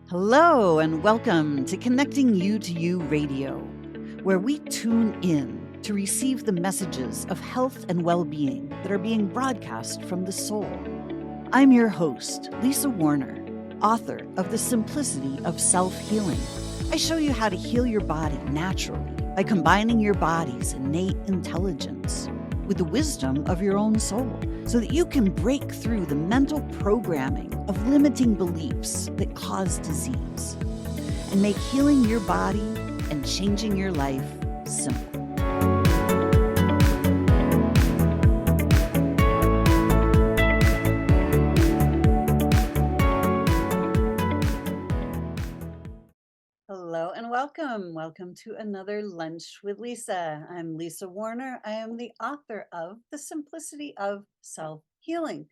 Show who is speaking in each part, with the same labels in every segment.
Speaker 1: Hello, and welcome to Connecting You to You Radio, where we tune in to receive the messages of health and well being that are being broadcast from the soul. I'm your host, Lisa Warner, author of The Simplicity of Self Healing. I show you how to heal your body naturally by combining your body's innate intelligence with the wisdom of your own soul, so that you can break through the mental programming of limiting beliefs that cause disease and make healing your body and changing your life simple. Hello and welcome. Welcome to another Lunch with Lisa. I'm Lisa Warner. I am the author of The Simplicity of Self Healing.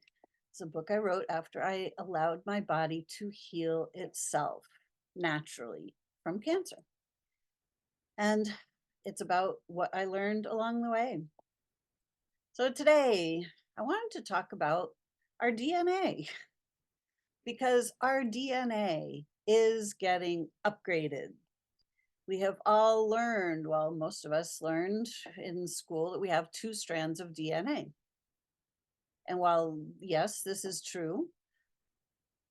Speaker 1: It's a book I wrote after I allowed my body to heal itself naturally from cancer. And it's about what I learned along the way. So today, I wanted to talk about our DNA because our DNA is getting upgraded. We have all learned, well, most of us learned in school that we have two strands of DNA. And while, yes, this is true,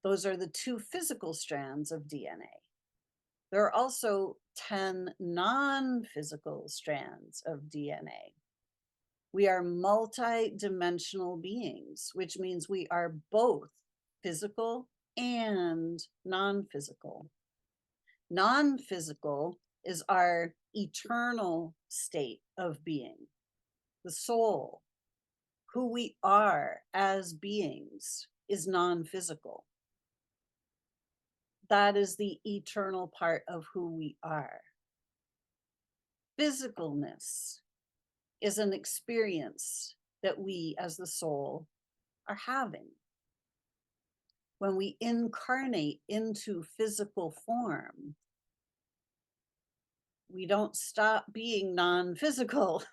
Speaker 1: those are the two physical strands of DNA. There are also 10 non-physical strands of DNA. We are multi-dimensional beings, which means we are both physical and non-physical. Non-physical is our eternal state of being, the soul, who we are as beings is non-physical. That is the eternal part of who we are. Physicalness is an experience that we as the soul are having. When we incarnate into physical form, we don't stop being non-physical.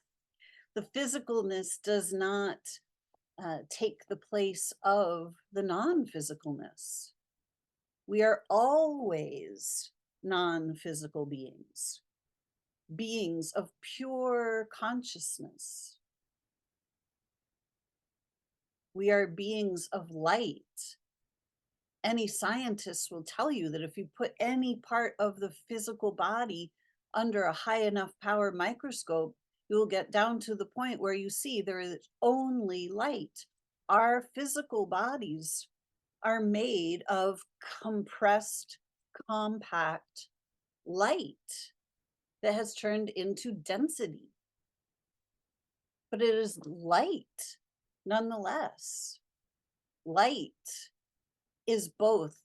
Speaker 1: The physicalness does not take the place of the non-physicalness. We are always non-physical beings, beings of pure consciousness. We are beings of light. Any scientist will tell you that if you put any part of the physical body under a high enough power microscope, you will get down to the point where you see there is only light. Our physical bodies are made of compressed, compact light that has turned into density. But it is light nonetheless. Light is both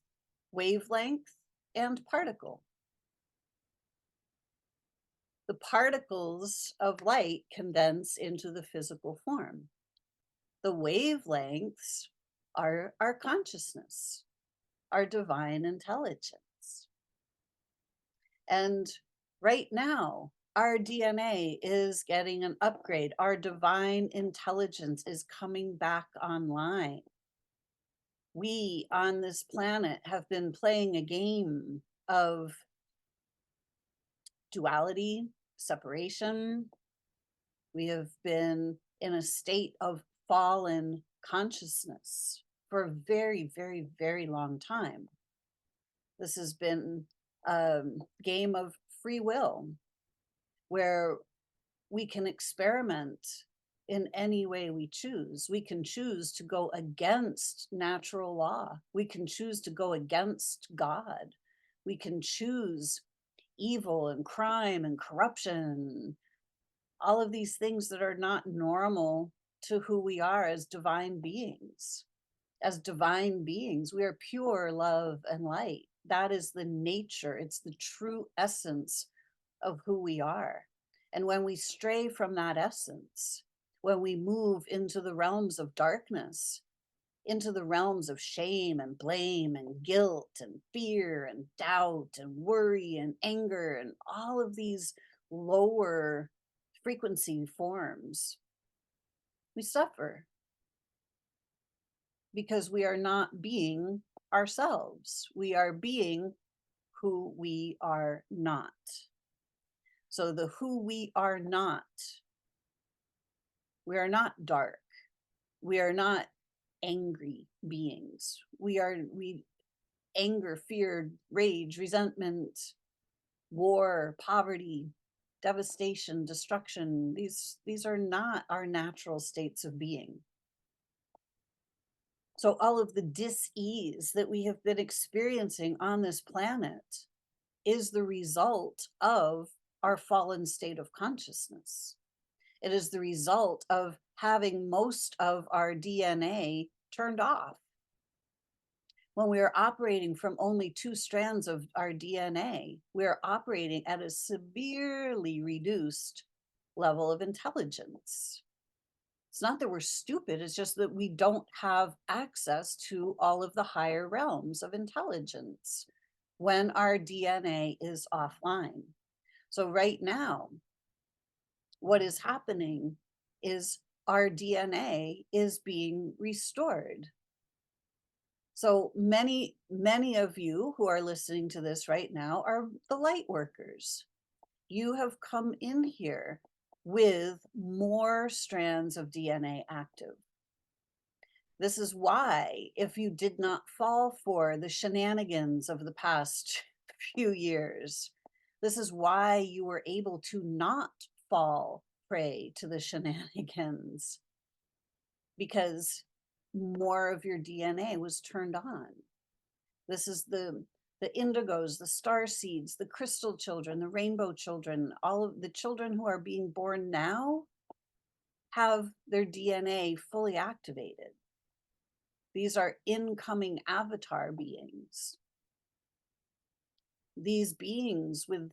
Speaker 1: wavelength and particle. The particles of light condense into the physical form. The wavelengths are our consciousness, our divine intelligence. And right now, our DNA is getting an upgrade. Our divine intelligence is coming back online. We on this planet have been playing a game of duality, separation. We have been in a state of fallen consciousness for a very, very, very long time. This has been a game of free will where we can experiment in any way we choose. We can choose to go against natural law. We can choose to go against God. We can choose evil and crime and corruption, all of these things that are not normal to who we are as divine beings. As divine beings, we are pure love and light. That is the nature, it's the true essence of who we are. And when we stray from that essence, when we move into the realms of darkness, into the realms of shame and blame and guilt and fear and doubt and worry and anger and all of these lower frequency forms, we suffer because we are not being ourselves. We are being who we are not. So the who we are not, we are not dark. We are not angry beings. We anger, fear, rage, resentment, war, poverty, devastation, destruction. These are not our natural states of being. So all of the dis-ease that we have been experiencing on this planet is the result of our fallen state of consciousness. It is the result of having most of our DNA turned off. When we are operating from only 2 strands of our DNA, we are operating at a severely reduced level of intelligence. It's not that we're stupid, it's just that we don't have access to all of the higher realms of intelligence when our DNA is offline. So, right now, what is happening is our DNA is being restored. So many of you who are listening to this right now are the light workers. You have come in here with more strands of DNA active. This is why, if you did not fall for the shenanigans of the past few years, this is why you were able to not fall prey to the shenanigans, because more of your DNA was turned on. This is the indigos, the star seeds, the crystal children, the rainbow children, all of the children who are being born now have their DNA fully activated. These are incoming avatar beings. These beings with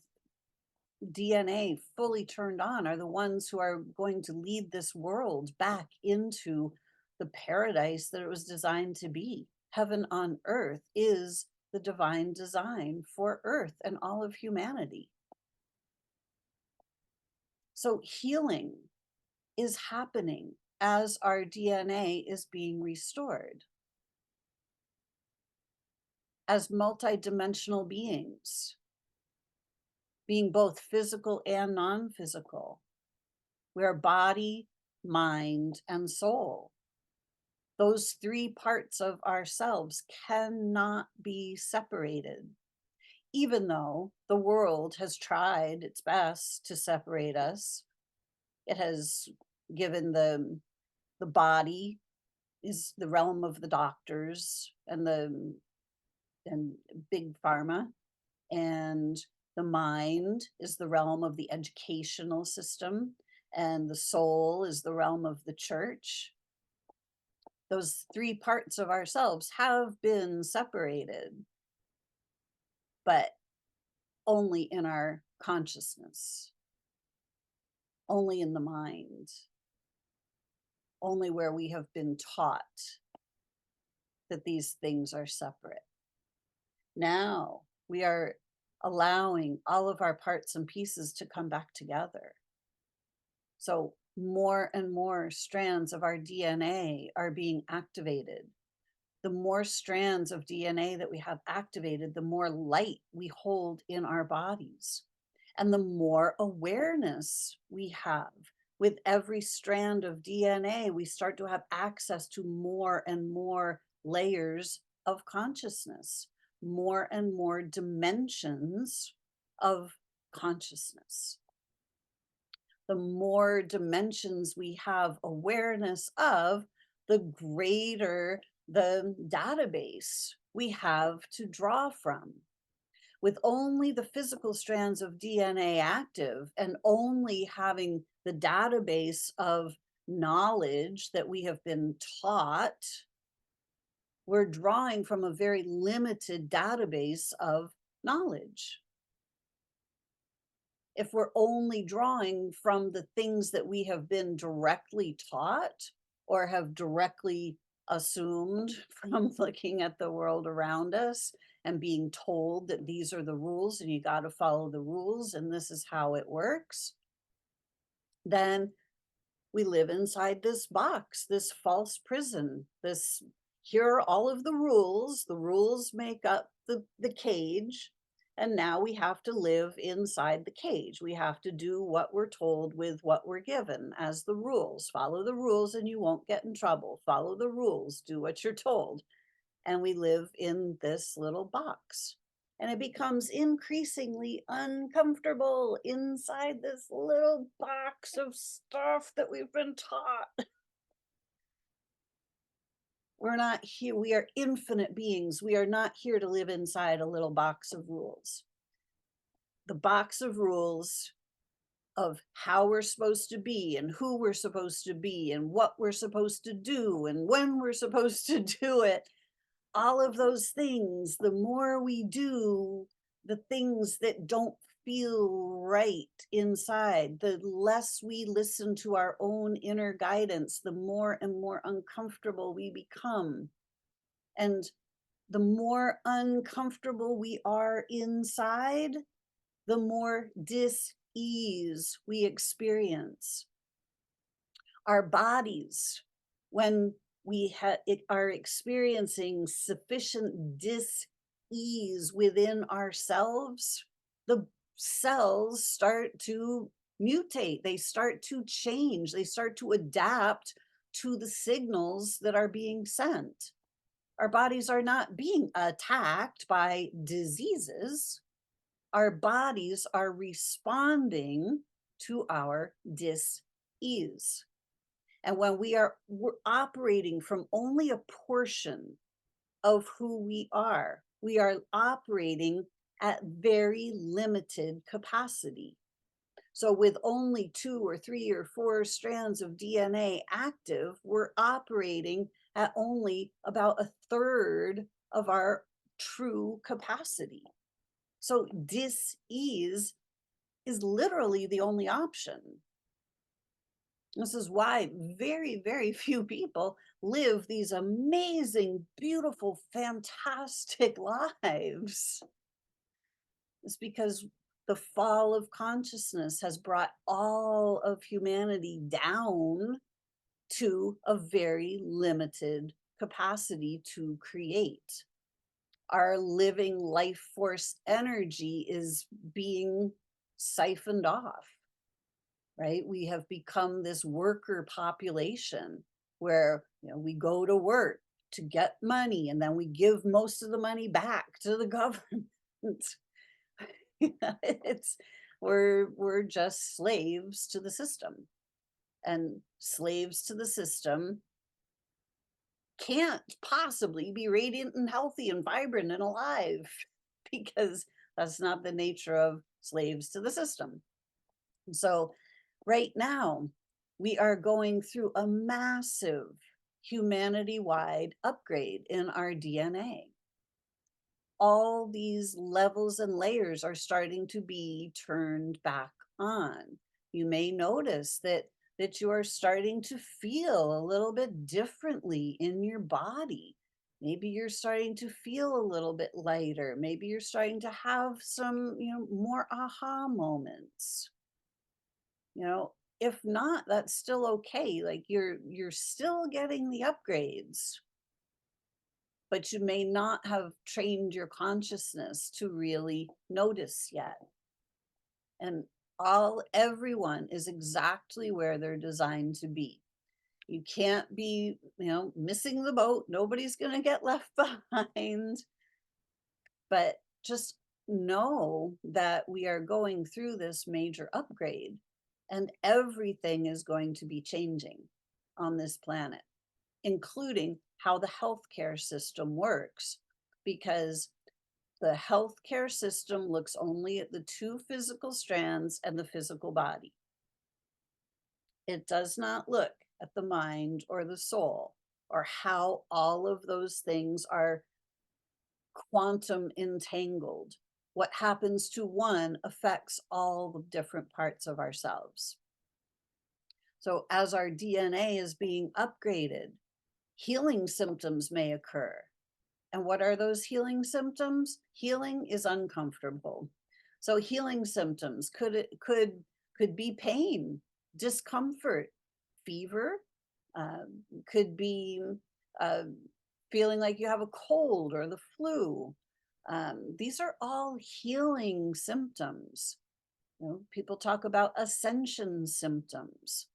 Speaker 1: DNA fully turned on are the ones who are going to lead this world back into the paradise that it was designed to be. Heaven on earth is the divine design for earth and all of humanity. So healing is happening as our DNA is being restored. As multidimensional beings, being both physical and non-physical, we are body, mind, and soul. Those 3 parts of ourselves cannot be separated, even though the world has tried its best to separate us. It has given the body is the realm of the doctors and big pharma, and the mind is the realm of the educational system, and the soul is the realm of the church. Those 3 parts of ourselves have been separated, but only in our consciousness, only in the mind, only where we have been taught that these things are separate. Now we are allowing all of our parts and pieces to come back together. So more and more strands of our DNA are being activated. The more strands of DNA that we have activated, the more light we hold in our bodies. And the more awareness we have. With every strand of DNA, we start to have access to more and more layers of consciousness, more and more dimensions of consciousness. The more dimensions we have awareness of, the greater the database we have to draw from. With only the physical strands of DNA active and only having the database of knowledge that we have been taught, we're drawing from a very limited database of knowledge. If we're only drawing from the things that we have been directly taught or have directly assumed from looking at the world around us and being told that these are the rules and you got to follow the rules and this is how it works, then we live inside this box, this false prison, here are all of the rules make up the cage, And now we have to live inside the cage. We have to do what we're told with what we're given as the rules. Follow the rules and you won't get in trouble. Follow the rules, do what you're told. And we live in this little box. And it becomes increasingly uncomfortable inside this little box of stuff that we've been taught. We're not here, we are infinite beings. We are not here to live inside a little box of rules. The box of rules of how we're supposed to be and who we're supposed to be and what we're supposed to do and when we're supposed to do it, all of those things, the more we do the things that don't feel right inside, the less we listen to our own inner guidance, the more and more uncomfortable we become. And the more uncomfortable we are inside, the more dis-ease we experience. Our bodies, when we are experiencing sufficient dis-ease within ourselves, the cells start to mutate, they start to change, they start to adapt to the signals that are being sent. Our bodies are not being attacked by diseases. Our bodies are responding to our dis-ease. And when we're operating from only a portion of who we are operating at very limited capacity. So with only 2 or 3 or 4 strands of DNA active, we're operating at only about a third of our true capacity. So dis-ease is literally the only option. This is why very, very few people live these amazing, beautiful, fantastic lives. It's because the fall of consciousness has brought all of humanity down to a very limited capacity to create. Our living life force energy is being siphoned off, right? We have become this worker population where, we go to work to get money and then we give most of the money back to the government. it's we're just slaves to the system, and slaves to the system can't possibly be radiant and healthy and vibrant and alive because that's not the nature of slaves to the system. And so right now, we are going through a massive humanity-wide upgrade in our DNA. All these levels and layers are starting to be turned back on. You may notice that you are starting to feel a little bit differently in your body. Maybe you're starting to feel a little bit lighter. Maybe you're starting to have some, more aha moments. You know, if not, that's still okay. Like you're still getting the upgrades, but you may not have trained your consciousness to really notice yet. And everyone is exactly where they're designed to be. You can't be, missing the boat. Nobody's going to get left behind. But just know that we are going through this major upgrade and everything is going to be changing on this planet, including how the healthcare system works, because the healthcare system looks only at the 2 physical strands and the physical body. It does not look at the mind or the soul or how all of those things are quantum entangled. What happens to one affects all the different parts of ourselves. So as our DNA is being upgraded, healing symptoms may occur. And what are those healing symptoms? Healing is uncomfortable. So healing symptoms could be pain, discomfort, fever, could be uh, feeling like you have a cold or the flu, These are all healing symptoms. You know, people talk about ascension symptoms.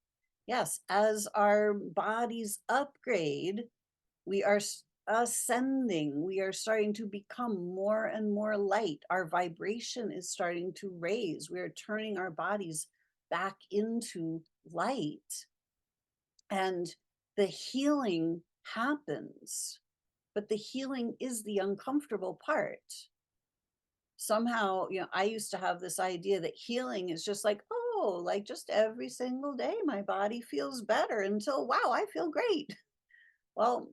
Speaker 1: Yes, as our bodies upgrade, we are ascending. We are starting to become more and more light. Our vibration is starting to raise. We are turning our bodies back into light. And the healing happens, but the healing is the uncomfortable part. Somehow, I used to have this idea that healing is just like, oh, like just every single day, my body feels better until, wow, I feel great. Well,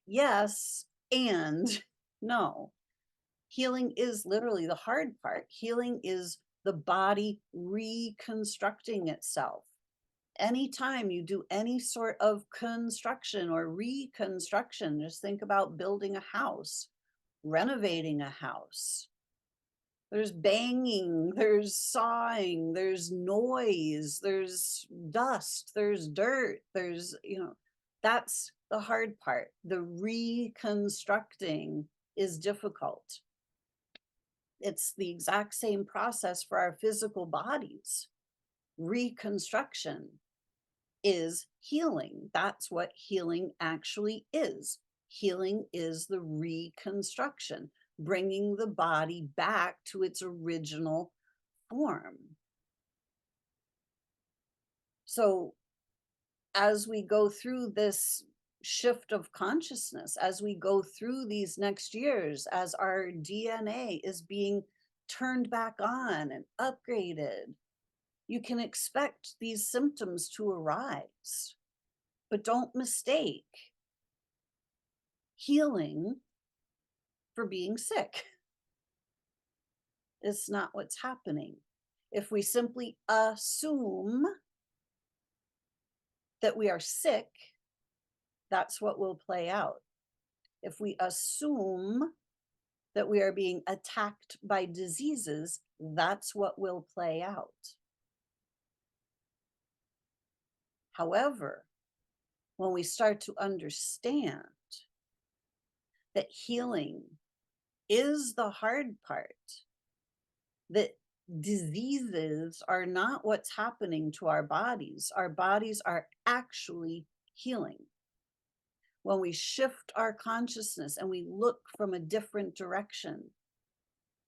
Speaker 1: yes, and no. Healing is literally the hard part. Healing is the body reconstructing itself. Anytime you do any sort of construction or reconstruction, just think about building a house, renovating a house. There's banging, there's sawing, there's noise, there's dust, there's dirt, that's the hard part. The reconstructing is difficult. It's the exact same process for our physical bodies. Reconstruction is healing. That's what healing actually is. Healing is the reconstruction, bringing the body back to its original form. So, as we go through this shift of consciousness, as we go through these next years, as our DNA is being turned back on and upgraded, you can expect these symptoms to arise. But don't mistake healing for being sick. It's not what's happening. If we simply assume that we are sick, that's what will play out. If we assume that we are being attacked by diseases, that's what will play out. However, when we start to understand that healing is the hard part, that diseases are not what's happening to our bodies are actually healing. When we shift our consciousness and we look from a different direction,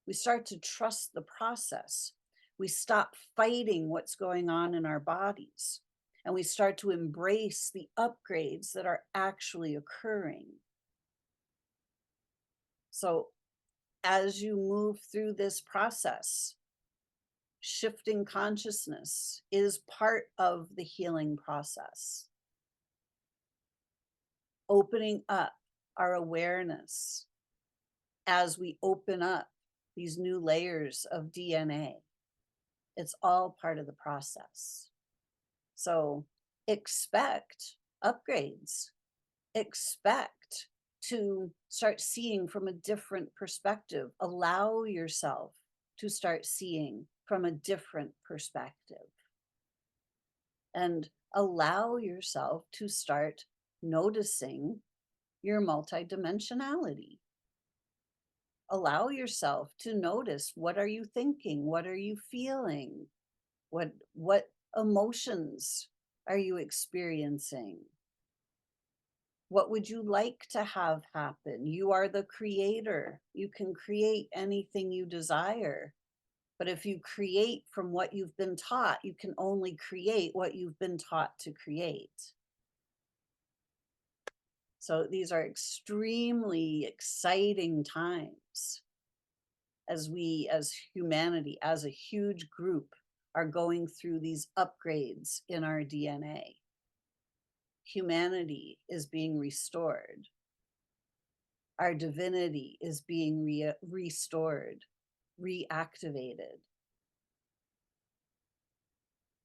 Speaker 1: we start to trust the process. We stop fighting what's going on in our bodies, and we start to embrace the upgrades that are actually occurring. So, as you move through this process, shifting consciousness is part of the healing process. Opening up our awareness as we open up these new layers of DNA. It's all part of the process. So expect upgrades, expect to start seeing from a different perspective. Allow yourself to start seeing from a different perspective. And allow yourself to start noticing your multidimensionality. Allow yourself to notice, what are you thinking? What are you feeling? What emotions are you experiencing? What would you like to have happen? You are the creator. You can create anything you desire. But if you create from what you've been taught, you can only create what you've been taught to create. So these are extremely exciting times as we, as humanity, as a huge group, are going through these upgrades in our DNA. Humanity is being restored. Our divinity is being restored, reactivated.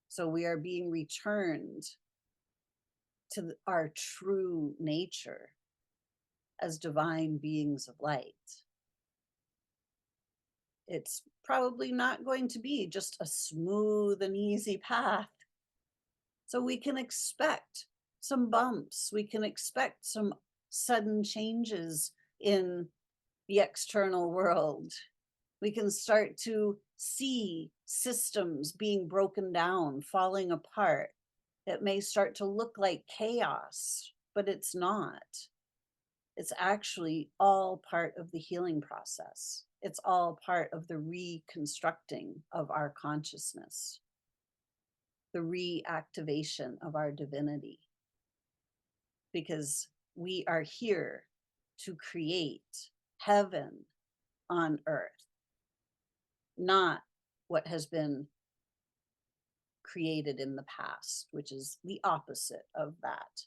Speaker 1: So we are being returned to our true nature as divine beings of light. It's probably not going to be just a smooth and easy path. So we can expect some bumps. We can expect some sudden changes in, the external world. We can start to see systems being broken down, falling apart. It may start to look like chaos, but it's not. It's actually all part of the healing process. It's all part of the reconstructing of our consciousness, the reactivation of our divinity, because we are here to create heaven on earth, not what has been created in the past, which is the opposite of that.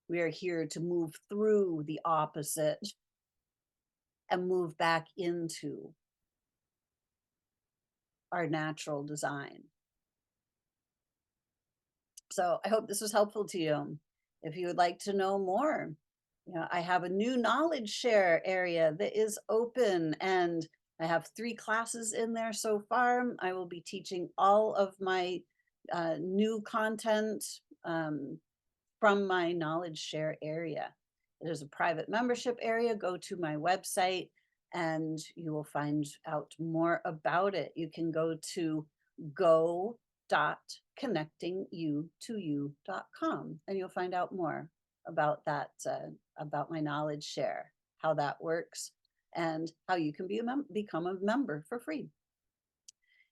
Speaker 1: We are here to move through the opposite and move back into our natural design. So I hope this was helpful to you. If you would like to know more, I have a new knowledge share area that is open, and I have 3 classes in there so far. I will be teaching all of my new content from my knowledge share area. There's a private membership area. Go to my website and you will find out more about it. You can go to go.connectingyoutoyou.com and you'll find out more about that, about my knowledge share, how that works, and how you can become a member for free.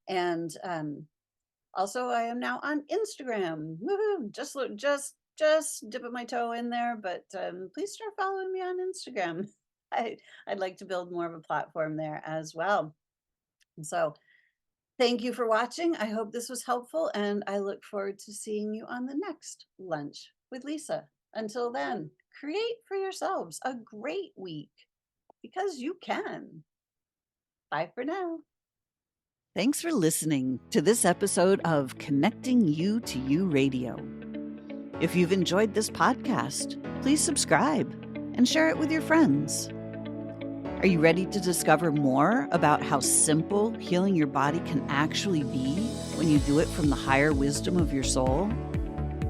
Speaker 1: And also, I am now on Instagram. Woohoo! Just dipping my toe in there, but please start following me on Instagram. I'd like to build more of a platform there as well. So thank you for watching. I hope this was helpful, and I look forward to seeing you on the next Lunch with Lisa. Until then, create for yourselves a great week, because you can. Bye for now. Thanks for listening to this episode of Connecting You to You Radio. If you've enjoyed this podcast, please subscribe and share it with your friends. Are you ready to discover more about how simple healing your body can actually be when you do it from the higher wisdom of your soul?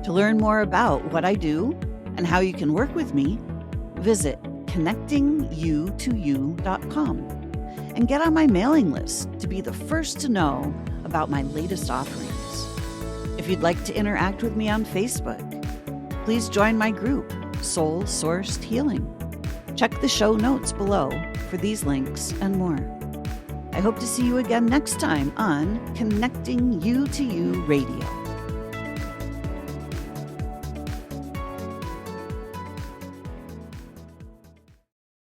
Speaker 1: To learn more about what I do and how you can work with me, visit connectingyoutoyou.com and get on my mailing list to be the first to know about my latest offerings. If you'd like to interact with me on Facebook, please join my group, Soul Sourced Healing. Check the show notes below for these links and more. I hope to see you again next time on Connecting You to You Radio.